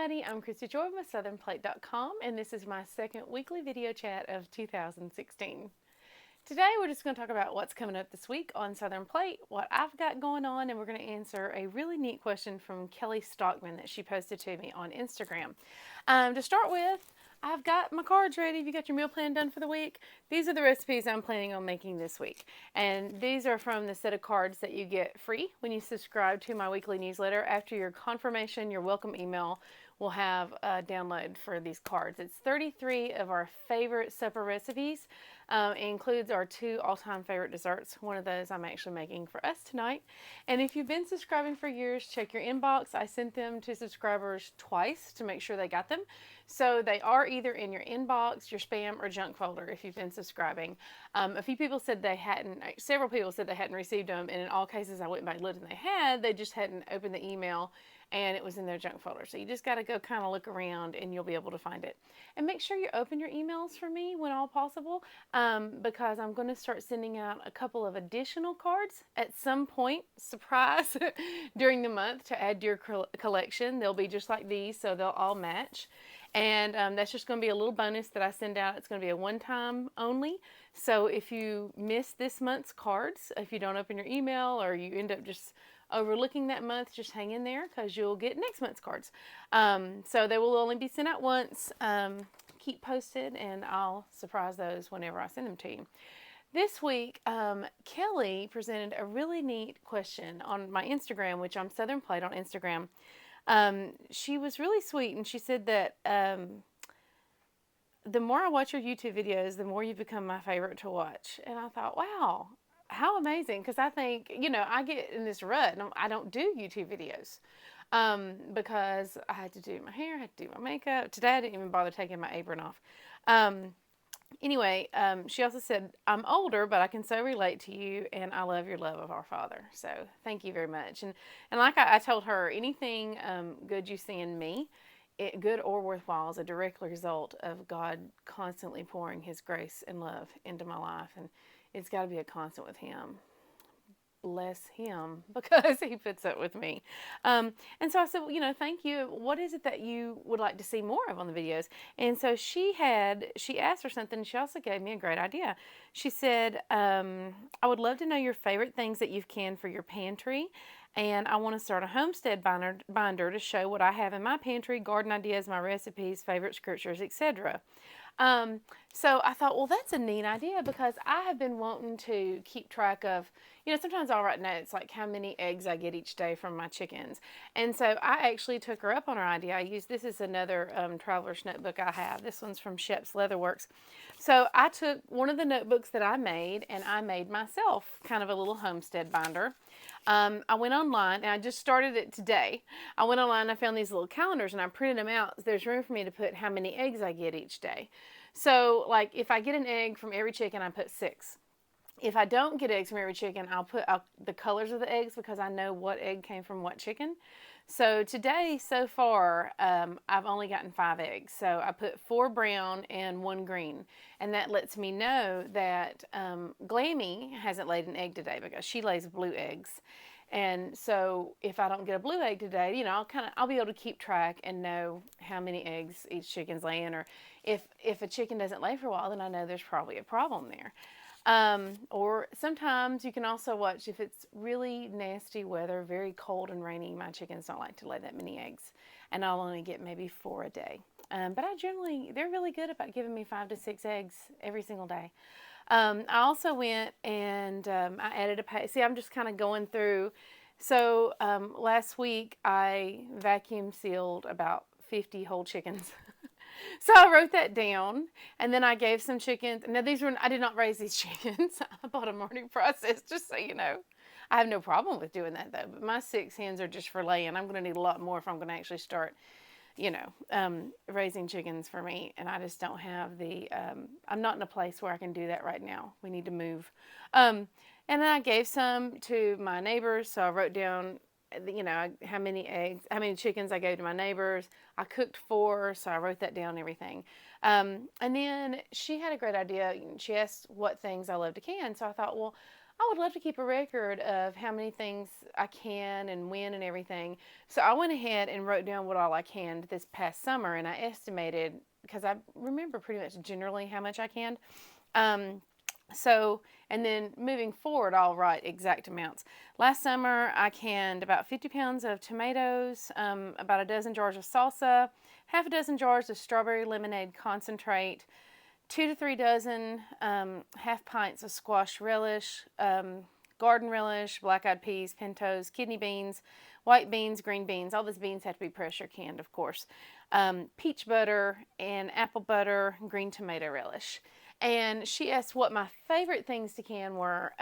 everybody, I'm Christy Jordan with SouthernPlate.com, and this is my second weekly video chat of 2016. Today we're just going to talk about what's coming up this week on Southern Plate, what I've got going on, and we're going to answer a really neat question from Kelly Stockman that she posted to me on Instagram. To start with, I've got my cards ready. If you got your meal plan done for the week, these are the recipes I'm planning on making this week. And these are from the set of cards that you get free when you subscribe to my weekly newsletter. After your confirmation, your welcome email will have a download for these cards. It's 33 of our favorite supper recipes. It includes our 2 all-time favorite desserts. One of those I'm actually making for us tonight. And if you've been subscribing for years, check your inbox. I sent them to subscribers twice to make sure they got them. So they are either in your inbox, your spam, or junk folder if you've been subscribing. A few people said they hadn't, several people said they hadn't received them, and in all cases I went back and looked and they just hadn't opened the email and it was in their junk folder. So you just got to go kind of look around and you'll be able to find it. And make sure you open your emails for me when all possible, because I'm going to start sending out a couple of additional cards at some point, surprise, during the month to add to your collection. They'll be just like these, so they'll all match. And that's just going to be a little bonus that I send out. It's going to be a one-time only. So if you miss this month's cards, if you don't open your email or you end up just overlooking that month, just hang in there because you'll get next month's cards. So they will only be sent out once. Keep posted and I'll surprise those whenever I send them to you. This week, Kelly presented a really neat question on my Instagram, which I'm Southern Plate on Instagram. She was really sweet, and she said that the more I watch your YouTube videos, the more you become my favorite to watch. And I thought, wow, how amazing. Because I think, I get in this rut and I don't do YouTube videos because I had to do my hair, I had to do my makeup. Today I didn't even bother taking my apron off. Anyway, she also said, I'm older, but I can so relate to you, and I love your love of our Father. So thank you very much. And like I told her, anything good you see in me, good or worthwhile, is a direct result of God constantly pouring His grace and love into my life. And it's got to be a constant with Him. Bless Him because He puts up with me. And so I said, thank you. What is it that you would like to see more of on the videos? And so she asked for something. She also gave me a great idea. She said, I would love to know your favorite things that you've canned for your pantry. And I want to start a homestead binder to show what I have in my pantry, garden ideas, my recipes, favorite scriptures, etc. So I thought, well, that's a neat idea because I have been wanting to keep track of, sometimes I'll write notes like how many eggs I get each day from my chickens. And so I actually took her up on her idea. This is another traveler's notebook I have. This one's from Shep's Leatherworks. So I took one of the notebooks that I made and I made myself kind of a little homestead binder. I went online, and I just started it today. I went online and I found these little calendars and I printed them out. There's room for me to put how many eggs I get each day. So like if I get an egg from every chicken, I put 6. If I don't get eggs from every chicken, I'll put the colors of the eggs because I know what egg came from what chicken. So today, so far, I've only gotten 5 eggs. So I put 4 brown and 1 green. And that lets me know that Glammy hasn't laid an egg today because she lays blue eggs. And so if I don't get a blue egg today, I'll be able to keep track and know how many eggs each chicken's laying. Or if a chicken doesn't lay for a while, then I know there's probably a problem there. Or sometimes you can also watch if it's really nasty weather, very cold and rainy, my chickens don't like to lay that many eggs, and I'll only get maybe 4 a day. But they're really good about giving me 5 to 6 eggs every single day. I also went and I added a page. See, I'm just kind of going through. So last week I vacuum sealed about 50 whole chickens. So I wrote that down, and then I gave some chickens. Now I did not raise these chickens. I bought them already processed, just so you know. I have no problem with doing that though, but my 6 hens are just for laying. I'm going to need a lot more if I'm going to actually start, raising chickens for me. And I just don't have I'm not in a place where I can do that right now. We need to move. And then I gave some to my neighbors. So I wrote down how many chickens I gave to my neighbors. I cooked 4, so I wrote that down and everything. And then she had a great idea. She asked what things I love to can. So I thought, well, I would love to keep a record of how many things I can and when and everything. So I went ahead and wrote down what all I canned this past summer, and I estimated, because I remember pretty much generally how much I canned. Um, so, and then moving forward, I'll write exact amounts. Last summer, I canned about 50 pounds of tomatoes, about a dozen jars of salsa, half a dozen jars of strawberry lemonade concentrate, 2 to 3 dozen half pints of squash relish, garden relish, black-eyed peas, pintos, kidney beans, white beans, green beans. All those beans have to be pressure canned, of course. Peach butter and apple butter, green tomato relish. And she asked what my favorite things to can were.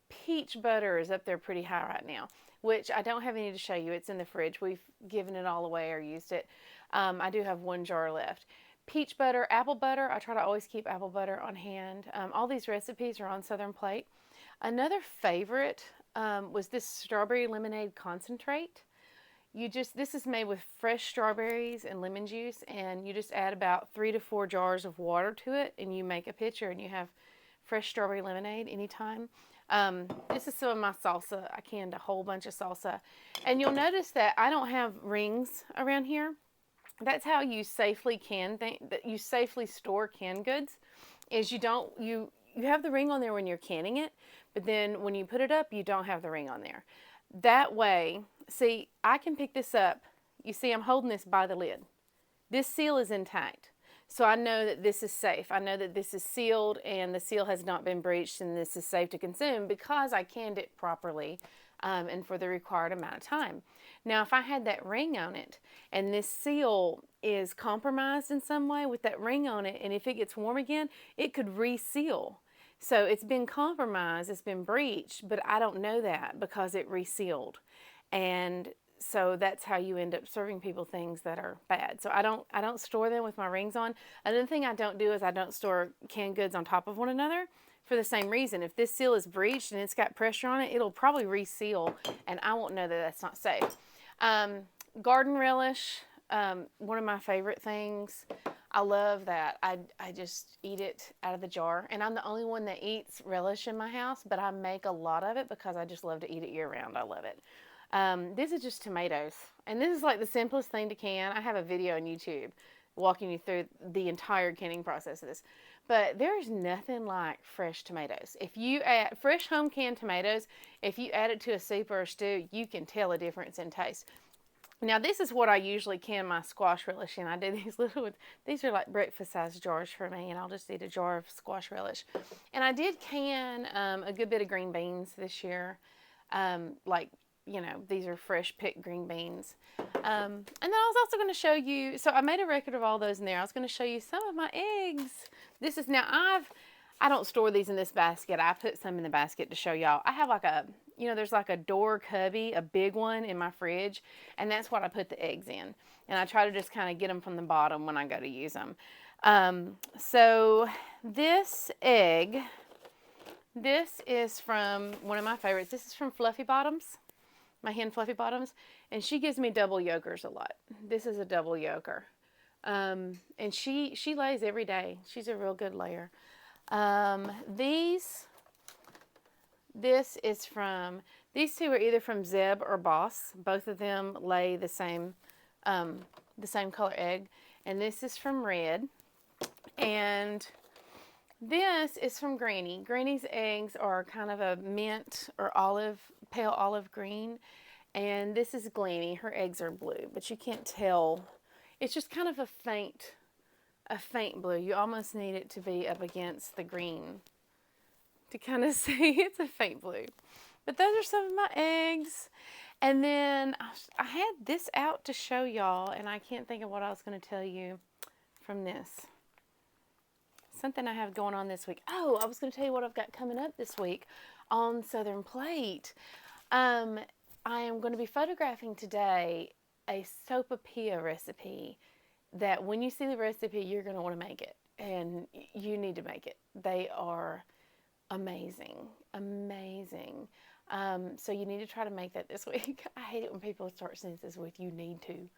Peach butter is up there pretty high right now, which I don't have any to show you. It's in the fridge. We've given it all away or used it. I do have one jar left. Peach butter, apple butter. I try to always keep apple butter on hand. All these recipes are on Southern Plate. Another favorite was this strawberry lemonade concentrate. This is made with fresh strawberries and lemon juice, and you just add about 3 to 4 jars of water to it, and you make a pitcher, and you have fresh strawberry lemonade anytime. This is some of my salsa. I canned a whole bunch of salsa, and you'll notice that I don't have rings around here. That's how you safely that you safely store canned goods. Is you have the ring on there when you're canning it, but then when you put it up, you don't have the ring on there. That way, see, I can pick this up. You see, I'm holding this by the lid. This seal is intact. So I know that this is safe. I know that this is sealed and the seal has not been breached and this is safe to consume because I canned it properly and for the required amount of time. Now, if I had that ring on it and this seal is compromised in some way with that ring on it, and if it gets warm again, it could reseal. So it's been compromised, it's been breached, but I don't know that because it resealed. And so that's how you end up serving people things that are bad. So I don't store them with my rings on. Another thing I don't do is I don't store canned goods on top of one another for the same reason. If this seal is breached and it's got pressure on it, it'll probably reseal and I won't know that that's not safe. Garden relish, one of my favorite things. I love that. I just eat it out of the jar. And I'm the only one that eats relish in my house, but I make a lot of it because I just love to eat it year round. I love it. This is just tomatoes. And this is like the simplest thing to can. I have a video on YouTube walking you through the entire canning process of this. But there's nothing like fresh tomatoes. If you add fresh home canned tomatoes, if you add it to a soup or a stew, you can tell a difference in taste. Now, this is what I usually can my squash relish in. I do these little ones. These are like breakfast-sized jars for me, and I'll just eat a jar of squash relish. And I did can a good bit of green beans this year. These are fresh picked green beans. And then I was also going to show you, so I made a record of all those in there. I was going to show you some of my eggs. This is now, I don't store these in this basket. I put some in the basket to show y'all. I have like there's like a door cubby, a big one in my fridge, and that's what I put the eggs in. And I try to just kind of get them from the bottom when I go to use them. So this egg, this is from one of my favorites. This is from Fluffy Bottoms, my hen Fluffy Bottoms, and she gives me double yolkers a lot. This is a double yolker. And she lays every day. She's a real good layer. These two are either from Zeb or Boss. Both of them lay the same color egg. And this is from Red. And this is from Granny. Granny's eggs are kind of a mint or pale olive green. And this is Glenny. Her eggs are blue, but you can't tell. It's just kind of a faint blue. You almost need it to be up against the green to kind of see it's a faint blue. But those are some of my eggs. And then I had this out to show y'all, and I can't think of what I was going to tell you from this. Something I have going on this week. Oh, I was going to tell you what I've got coming up this week on Southern Plate. I am going to be photographing today a sopapilla recipe that when you see the recipe, you're going to want to make it. And you need to make it. They are amazing. Amazing. So you need to try to make that this week. I hate it when people start sentences with you need to.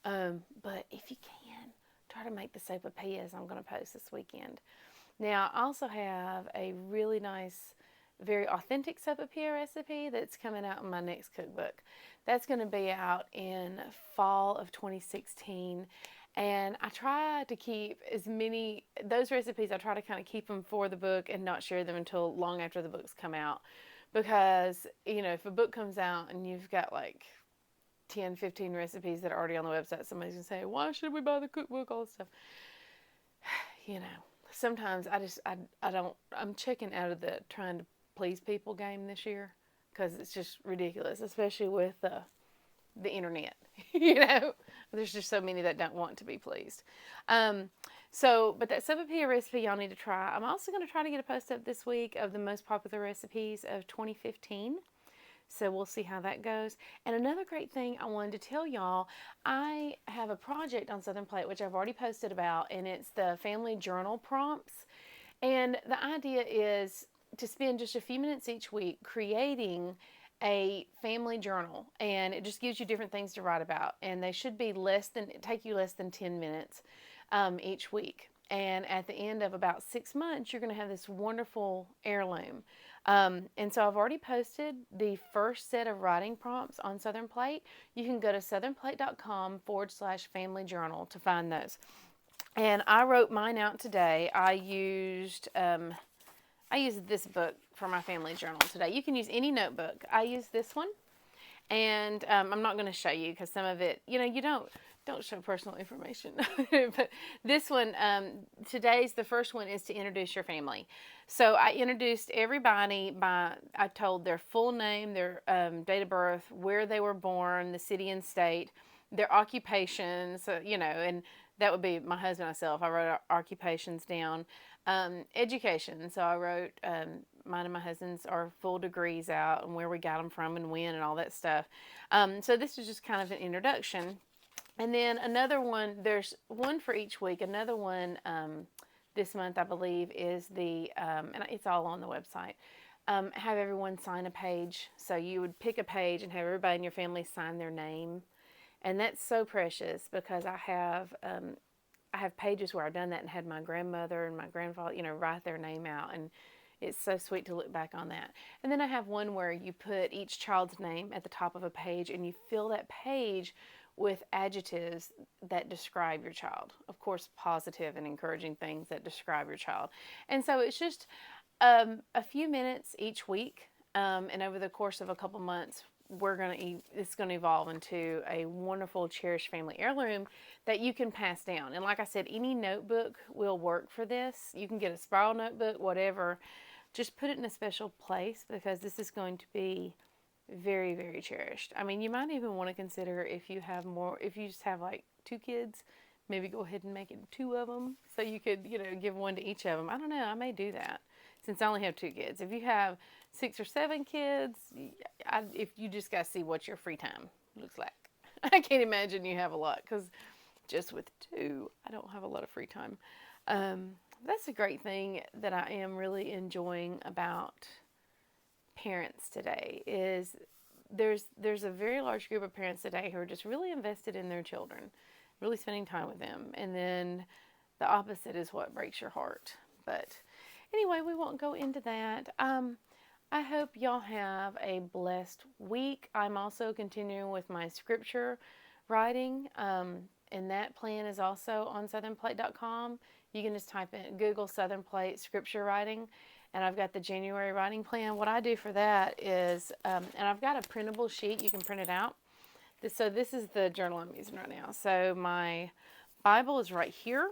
But if you can, try to make the sopapillas I'm going to post this weekend. Now, I also have a really nice very authentic sopapilla recipe that's coming out in my next cookbook. That's going to be out in fall of 2016. And I try to keep as many, those recipes, I try to kind of keep them for the book and not share them until long after the books come out. Because, you know, if a book comes out and you've got like 10, 15 recipes that are already on the website, somebody's going to say, why should we buy the cookbook, all this stuff. You know, sometimes I'm checking out of the trying to please people game this year because it's just ridiculous, especially with the internet. You know, there's just so many that don't want to be pleased. But that sopapilla recipe y'all need to try. I'm also going to try to get a post up this week of the most popular recipes of 2015. So we'll see how that goes. And another great thing I wanted to tell y'all, I have a project on Southern Plate, which I've already posted about, and it's the family journal prompts. And the idea is to spend just a few minutes each week creating a family journal, and it just gives you different things to write about, and they should be take you less than 10 minutes each week. And at the end of about 6 months, you're going to have this wonderful heirloom. And so I've already posted the first set of writing prompts on Southern Plate. You can go to southernplate.com/family journal to find those. And I wrote mine out today. I used this book for my family journal today. You can use any notebook. I used this one. And I'm not going to show you because some of it, you know, you don't show personal information. But this one, the first one is to introduce your family. So I introduced everybody I told their full name, their date of birth, where they were born, the city and state, their occupations, you know, and that would be my husband and myself. I wrote our occupations down. Education. So I wrote mine and my husband's our full degrees out and where we got them from and when and all that stuff. So this is just kind of an introduction. And then another one, there's one for each week. Another one this month, I believe, is and it's all on the website, have everyone sign a page. So you would pick a page and have everybody in your family sign their name. And that's so precious because I have pages where I've done that and had my grandmother and my grandfather, you know, write their name out. And it's so sweet to look back on that. And then I have one where you put each child's name at the top of a page and you fill that page with adjectives that describe your child. Of course, positive and encouraging things that describe your child. And so it's just a few minutes each week. And over the course of a couple months, it's going to evolve into a wonderful, cherished family heirloom that you can pass down. And like I said, any notebook will work for this. You can get a spiral notebook, whatever. Just put it in a special place because this is going to be very, very cherished. I mean, you might even want to consider if you just have like 2 kids, maybe go ahead and make it 2 of them so you could, you know, give one to each of them. I don't know. I may do that since I only have 2 kids. If you have 6 or 7 kids, if you just got to see what your free time looks like. I can't imagine you have a lot because just with 2, I don't have a lot of free time. That's a great thing that I am really enjoying about parents today is there's a very large group of parents today who are just really invested in their children, really spending time with them. And then the opposite is what breaks your heart. But anyway, we won't go into that. I hope y'all have a blessed week. I'm also continuing with my scripture writing, and that plan is also on southernplate.com. You can just type in Google Southern Plate scripture writing, and I've got the January writing plan. What I do for that is, and I've got a printable sheet. You can print it out. So this is the journal I'm using right now. So my Bible is right here,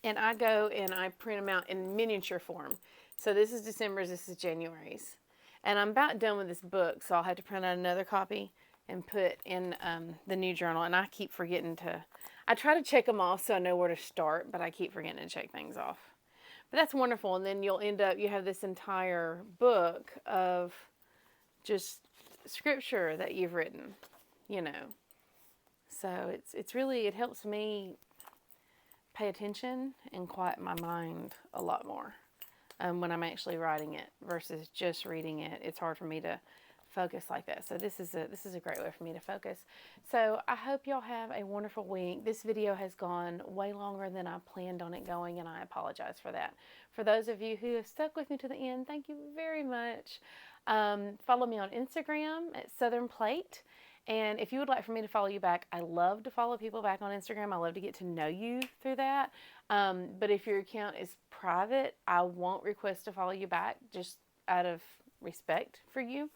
and I go and I print them out in miniature form. So this is December's, this is January's. And I'm about done with this book, so I'll have to print out another copy and put in the new journal. And I keep forgetting I try to check them off so I know where to start, but I keep forgetting to check things off. But that's wonderful. And then you have this entire book of just scripture that you've written, you know. So it's really, it helps me pay attention and quiet my mind a lot more when I'm actually writing it versus just reading it. It's hard for me to focus like that. So this is a great way for me to focus. So I hope y'all have a wonderful week. This video has gone way longer than I planned on it going, and I apologize for that. For those of you who have stuck with me to the end, thank you very much. Follow me on Instagram at Southern Plate. And if you would like for me to follow you back, I love to follow people back on Instagram. I love to get to know you through that. But if your account is private, I won't request to follow you back just out of respect for you.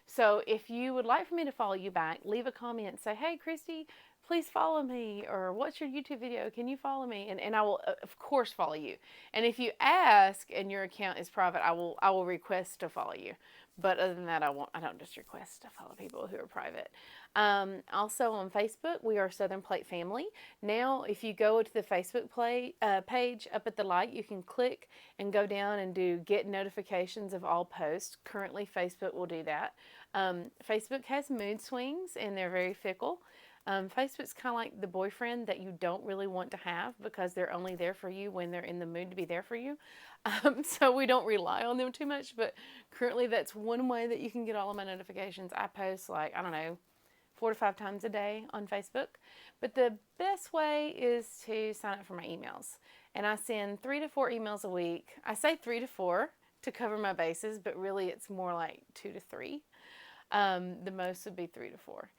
So if you would like for me to follow you back, leave a comment and say, hey, Christy, please follow me, or what's your YouTube video? Can you follow me? And I will, of course, follow you. And if you ask and your account is private, I will request to follow you. But other than that, I don't just request to follow people who are private. Also on Facebook, we are Southern Plate Family. Now, if you go to the Facebook page up at the light, you can click and go down and do get notifications of all posts. Currently, Facebook will do that. Facebook has mood swings, and they're very fickle. Facebook's kind of like the boyfriend that you don't really want to have because they're only there for you when they're in the mood to be there for you. So we don't rely on them too much, but currently that's one way that you can get all of my notifications. I post like, I don't know, 4 to 5 times a day on Facebook. But the best way is to sign up for my emails. And I send 3 to 4 emails a week. I say 3 to 4 to cover my bases, but really it's more like 2 to 3. The most would be 3 to 4.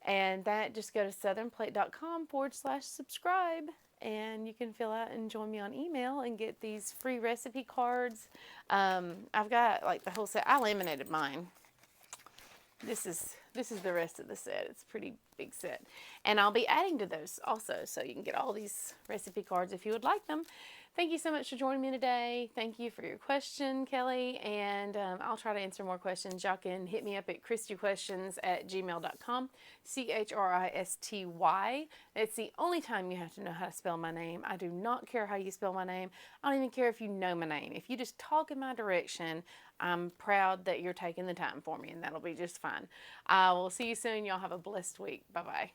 And that, just go to southernplate.com/subscribe, and you can fill out and join me on email and get these free recipe cards. I've got like the whole set. I laminated mine. This is the rest of the set. It's a pretty big set. And I'll be adding to those also, so you can get all these recipe cards if you would like them. Thank you so much for joining me today. Thank you for your question, Kelly, and I'll try to answer more questions. Y'all can hit me up at christyquestions@gmail.com, CHRISTY. It's the only time you have to know how to spell my name. I do not care how you spell my name. I don't even care if you know my name. If you just talk in my direction, I'm proud that you're taking the time for me, and that'll be just fine. I will see you soon. Y'all have a blessed week. Bye-bye.